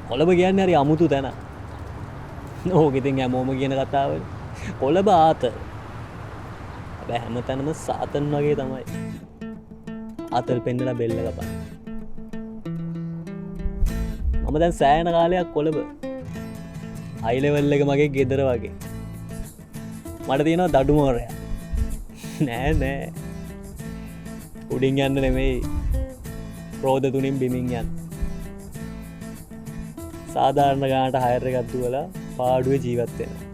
කොළඹ කියන්නේ හරි අමුතු තැන. ඕක ඉතින් හැමෝම කියන කතාව. කොළඹ ආතල්. හැබැයි හැමතැනම සාතන් වගේ තමයි. ආතල් පෙන්නලා බෙල්ල කපන. මම දැන් සෑහෙන කාලයක් කොළඹ. හයි ලෙවල් එක මගේ ගෙදර වගේ. මට තියෙනවා දඩු මෝරයක්. නෑ උඩින් යන්න නෙමෙයි රෝද 3න් බිමින් යන්න. සාධාරණ ගානට හයර් එකක් දුවලා පාඩුවේ ජීවත් වෙනවා.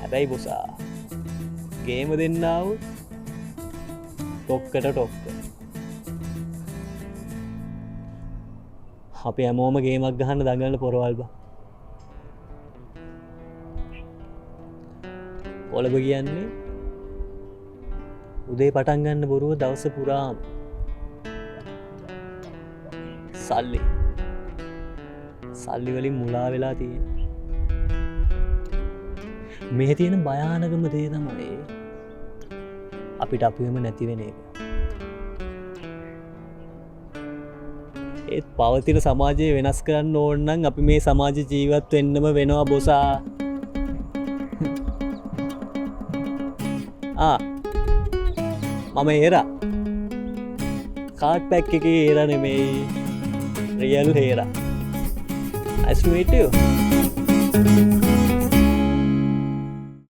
හැබැයි බොසා ගේම දෙන්න આવුත් ටොක්කට ටොක්ක. අපි හැමෝම ගේමක් ගහන්න දඟලන පොරවල් බා. කොළඹ කියන්නේ උදේ පටන් ගන්න බොරුව දවස පුරාම සල්ලි වලින් මුලා වෙලා තියෙන. මේ තියෙන භයානකම දේ තමයි අපිට අපිවම නැති වෙන එක. ඒත් පවතින සමාජය වෙනස් කරන්න ඕන නම් අපි මේ සමාජ ජීවත් වෙන්නම වෙනවා බොසා. මම ඒරා කාඩ් පැක් එක ඒර නෙමෙයි real හේරා. Nice to meet you.